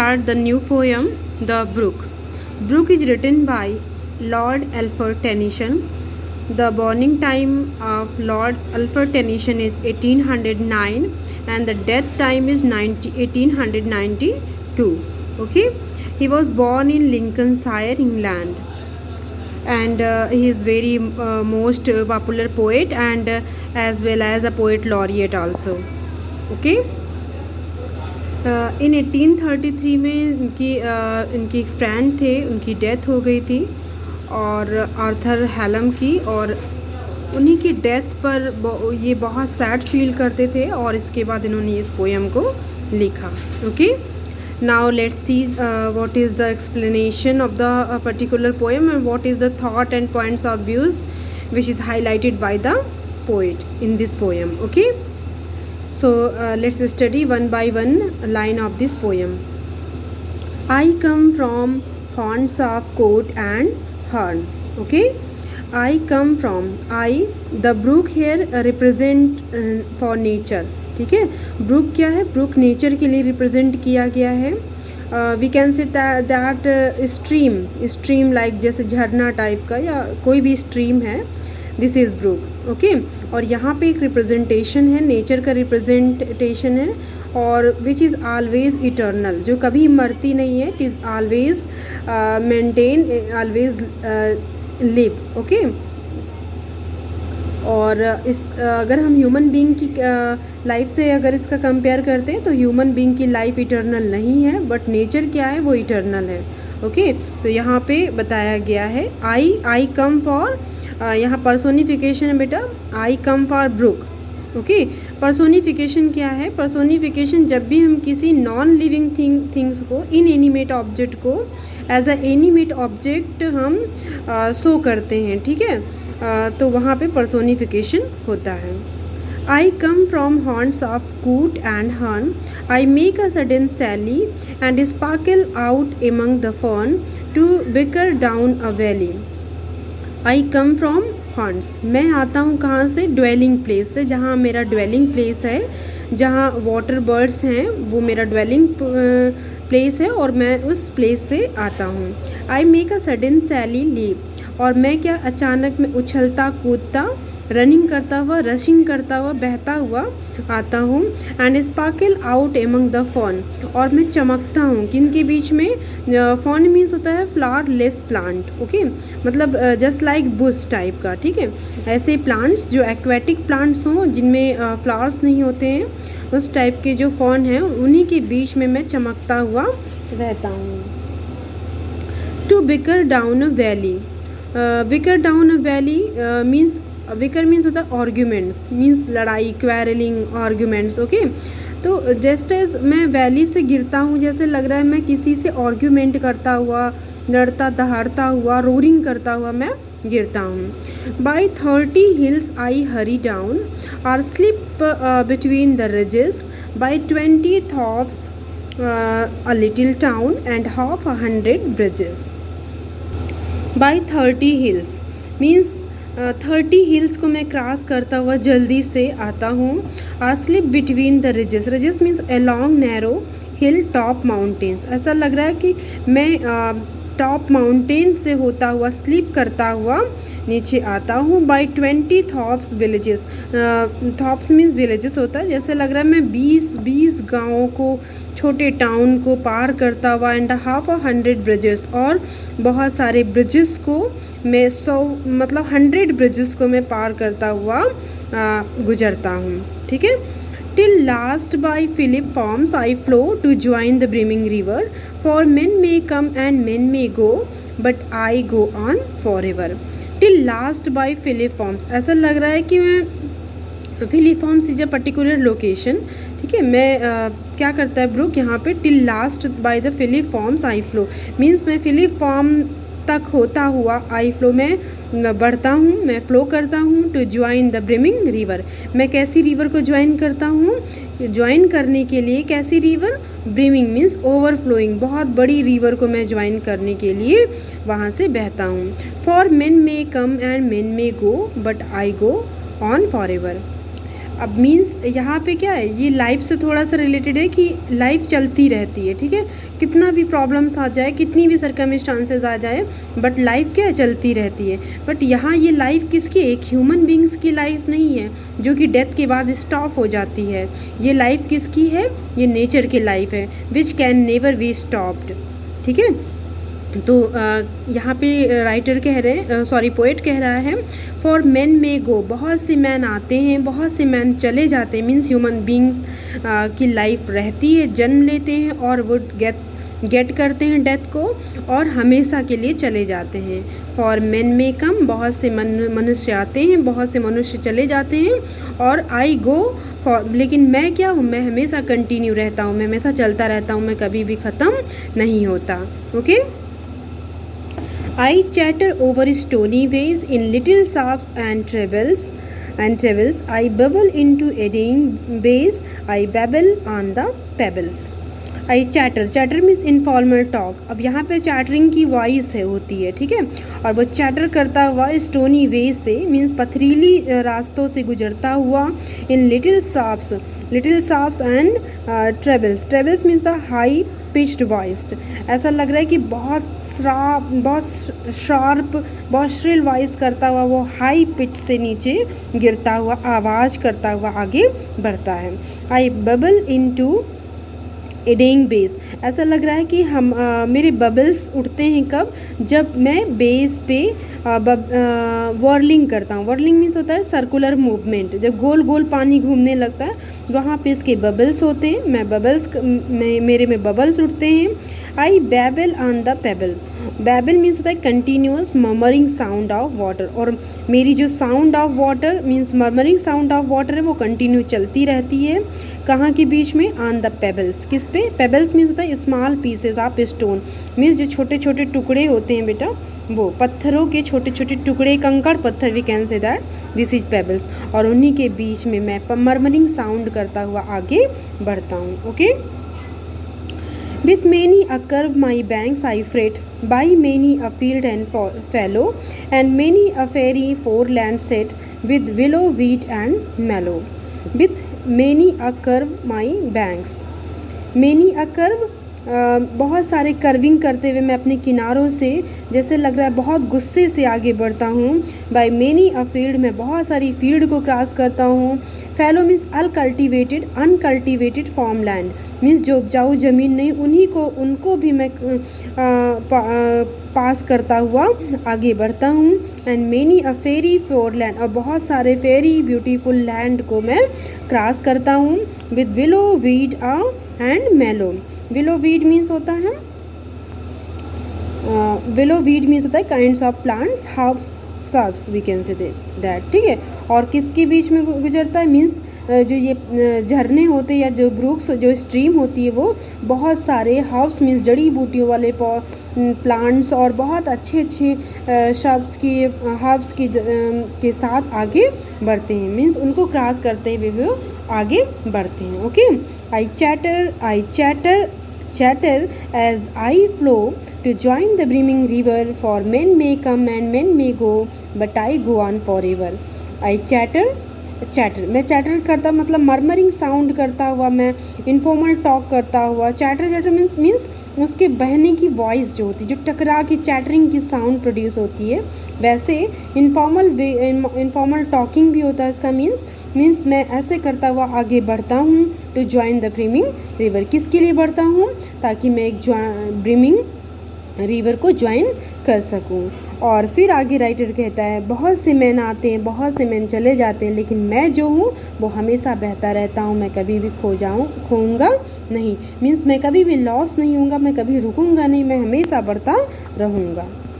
start the new poem, The Brook. Brook is written by Lord Alfred Tennyson. The born time of Lord Alfred Tennyson is 1809 and the death time is 1892. Okay, he was born in Lincolnshire, England, and he is very most popular poet and as well as a poet laureate also. Okay. इन 1833 में इनकी friend थे, उनकी death हो गई थी और Arthur Hallam की, और उन्हीं की डेथ पर ये बहुत सैड फील करते थे और इसके बाद इन्होंने इस पोएम को लिखा. Okay, now let's see what is the explanation of the particular poem and what is the thought and points of views which is highlighted by the poet in this poem. Okay, so let's study one by one line of this poem. I come from haunts of coat and hern. Okay, I come from, the brook here represent for nature. ठीक है, brook क्या है? brook nature के लिए represent किया गया है. We can say that stream like जैसे झरना टाइप का या कोई भी stream है, दिस इज़ ब्रूक. ओके, और यहाँ पे एक रिप्रेजेंटेशन है, नेचर का रिप्रेजेंटेशन है, और विच इज़ ऑलवेज इटर्नल, जो कभी मरती नहीं है. It is always maintain, always live. Okay, और इस अगर हम ह्यूमन बीइंग की लाइफ से अगर इसका कंपेयर करते हैं तो ह्यूमन बीइंग की लाइफ इटर्नल नहीं है, बट नेचर क्या है, वो इटर्नल है. ओके, तो यहाँ पे बताया गया है आई कम फॉर, यहाँ पर्सोनिफिकेशन है बेटा, I come for brook. Okay, personification क्या है? पर्सोनिफिकेशन जब भी हम किसी नॉन लिविंग थिंग्स को, इनएनिमेट ऑब्जेक्ट को एज अ एनिमेट ऑब्जेक्ट हम शो करते हैं. ठीक है, तो वहाँ पे पर्सोनिफिकेशन होता है. I come from haunts of coot and hern, I make a sudden sally and sparkle out among the fern to bicker down a valley. I come from haunts, मैं आता हूँ कहाँ से? ड्वेलिंग प्लेस से, जहाँ मेरा ड्वेलिंग प्लेस है, जहाँ वाटर बर्ड्स हैं, वो मेरा ड्वेलिंग प्लेस है और मैं उस प्लेस से आता हूँ. I make a sudden sally leave, और मैं क्या, अचानक में उछलता कूदता, रनिंग करता हुआ, रशिंग करता हुआ, बहता हुआ आता हूँ. And sparkle out among the fern, और मैं चमकता हूँ किनके बीच में? फॉन मीन्स होता है फ्लावर लेस प्लांट. ओके, मतलब जस्ट लाइक बुश टाइप का. ठीक है, ऐसे प्लांट्स जो एक्वेटिक प्लांट्स हों जिनमें फ्लावर्स नहीं होते हैं, उस टाइप के जो फॉन हैं उन्हीं के बीच में मैं चमकता हुआ रहता हूँ. To bicker down a valley, bicker down a valley means, bicker means होता है आर्ग्यूमेंट्स, मीन्स लड़ाई, क्वेरलिंग, आर्ग्यूमेंट्स. ओके, तो जस्ट एज मैं वैली से गिरता हूँ, जैसे लग रहा है मैं किसी से आर्ग्यूमेंट करता हुआ, लड़ता दहाड़ता हुआ, रोरिंग करता हुआ मैं गिरता हूँ. By 30 hills I hurry down or slip between the ridges, by 20 thorps a little town and half 100 bridges. By 30 hills means 30 hills को मैं क्रॉस करता हुआ जल्दी से आता हूँ. Or slip between the ridges, ridges means along narrow hill top mountains, ऐसा लग रहा है कि मैं टॉप माउंटेन्स से होता हुआ, स्लिप करता हुआ नीचे आता हूँ. बाई 20 थॉप्स विलेजेस, थॉप्स मीन्स विलेजेस होता है, जैसे लग रहा है मैं 20 गाँवों को, छोटे टाउन को पार करता हुआ. एंड हाफ 100 ब्रिजेस, और बहुत सारे ब्रिजेस को मैं 100 ब्रिजेस को मैं पार करता हुआ गुजरता हूँ. ठीक है, till last by Philip farms I flow to join the brimming river, for men may come and men may go but I go on forever. Till last by Philip farms, ऐसा लग रहा है कि मैं, Philip farms is a particular location. ठीक है, मैं क्या करता है ब्रुक यहाँ पे? Till last by the Philip farms I flow means मैं फिलिप फॉर्म तक होता हुआ, आई फ्लो में बढ़ता हूँ, मैं फ़्लो करता हूँ. To join the brimming river, मैं कैसी रिवर को ज्वाइन करता हूँ? ज्वाइन करने के लिए कैसी रिवर? ब्रिमिंग मीन्स ओवरफ्लोइंग, बहुत बड़ी रिवर को मैं ज्वाइन करने के लिए वहाँ से बहता हूँ. For men may come and men may go but I go on for ever. अब मीन्स यहाँ पे क्या है, ये लाइफ से थोड़ा सा रिलेटेड है कि लाइफ चलती रहती है, ठीक है, कितना भी प्रॉब्लम्स आ जाए, कितनी भी सर्कमस्टांसेस आ जाए, बट लाइफ क्या है, चलती रहती है। बट यहाँ ये लाइफ किसकी, एक ह्यूमन बींग्स की लाइफ नहीं है जो कि डेथ के बाद स्टॉप हो जाती है। ये लाइफ किसकी है, ये नेचर की लाइफ है, which can never be stopped, ठीक है। तो यहाँ पे राइटर कह रहे हैं, सॉरी पोएट कह रहा है, फॉर मैन मे गो, बहुत से मैन आते हैं, बहुत से मैन चले जाते हैं, मीन्स ह्यूमन बींग्स की लाइफ रहती है, जन्म लेते हैं और वो गेट करते हैं डेथ को और हमेशा के लिए चले जाते हैं। फॉर मैन मे कम, बहुत से मनुष्य आते हैं, बहुत से मनुष्य चले जाते हैं, और आई गो फॉर, लेकिन मैं क्या हूँ, मैं हमेशा कंटिन्यू रहता हूँ, मैं हमेशा चलता रहता हूँ, मैं कभी भी ख़त्म नहीं होता। Okay, I chatter over stony ways in little sobs and travels. I bubble into eddying bays. I babble on the pebbles. I chatter. Chatter means informal talk. अब यहाँ पे chattering की वॉइस है होती है, ठीक है, और वो chatter करता हुआ stony ways से मीन्स पथरीली रास्तों से गुजरता हुआ, in little sobs and trebles means the high pitched voiced, ऐसा लग रहा है कि बहुत शार्प, बहुत श्रिल वॉइस करता हुआ वो हाई पिच से नीचे गिरता हुआ, आवाज़ करता हुआ आगे बढ़ता है। आई बबल इनटू एडिंग बेस, ऐसा लग रहा है कि हम मेरे बबल्स उठते हैं कब, जब मैं बेस पे वर्लिंग करता हूँ। वर्लिंग मीन्स होता है सर्कुलर मूवमेंट, जब गोल गोल पानी घूमने लगता है वहाँ पे इसके बबल्स होते हैं, मेरे में बबल्स उठते हैं। I babble on the pebbles, babble means होता है continuous murmuring sound of water, और मेरी जो sound of water means murmuring sound of water है वो कंटिन्यू चलती रहती है। कहाँ के बीच में, ऑन द पेबल्स, किस पे, पेबल्स मीन्स होता है small pieces of stone, means जो छोटे छोटे टुकड़े होते हैं बेटा, वो पत्थरों के छोटे छोटे टुकड़े, कंकड़ पत्थर, we can say that this is pebbles, और उन्हीं के बीच में मैं मर्मरिंग साउंड करता हुआ आगे बढ़ता हूँ। Okay, with many a curve my banks I fret, by many a field and fallow, and many a fairy foreland set, with willow weed and mallow. With many a curve my banks, many a curve, बहुत सारे curving करते हुए मैं अपने किनारों से, जैसे लग रहा है बहुत गुस्से से आगे बढ़ता हूँ। बाय मेनी अ फील्ड, मैं बहुत सारी फील्ड को क्रॉस करता हूँ। Fallow means uncultivated farm land, means जो उपजाऊ ज़मीन नहीं उनको भी मैं पास करता हुआ आगे बढ़ता हूँ। And many a fairy foreland, और बहुत सारे फेरी ब्यूटीफुल लैंड को मैं क्रॉस करता हूँ। With willow weed and mallow, willow weed means होता है kinds of plants, herbs, shrubs, we can say that, ठीक है। और किसके बीच में गुजरता है, मीन्स जो ये झरने होते हैं या जो ब्रुक्स, जो स्ट्रीम होती है, वो बहुत सारे हर्ब्स मीन्स जड़ी बूटियों वाले प्लांट्स और बहुत अच्छे हर्ब्स के साथ आगे बढ़ते हैं, मीन्स उनको क्रॉस करते हुए वो आगे बढ़ते हैं। Okay, I chatter as I flow to join the brimming river, for men may come and men may go, but I go on forever. I chatter, मैं चैटर करता मतलब मर्मरिंग साउंड करता हुआ, मैं इनफॉर्मल टॉक करता हुआ। Chatter means उसके बहने की वॉइस जो होती है, जो टकरा की चैटरिंग की साउंड प्रोड्यूस होती है, वैसे इनफॉर्मल टॉकिंग भी होता है इसका मीन्स मैं ऐसे करता हुआ आगे बढ़ता हूँ। To join the brimming river, किसके लिए बढ़ता हूँ, ताकि मैं एक ब्रिमिंग रिवर को ज्वाइन कर सकूँ। और फिर आगे राइटर कहता है, बहुत से मैन आते हैं, बहुत से मैन चले जाते हैं, लेकिन मैं जो हूँ वो हमेशा बहता रहता हूँ, मैं कभी भी खोऊंगा नहीं, मीन्स मैं कभी भी लॉस नहीं होऊंगा, मैं कभी रुकूंगा नहीं, मैं हमेशा बढ़ता रहूँगा।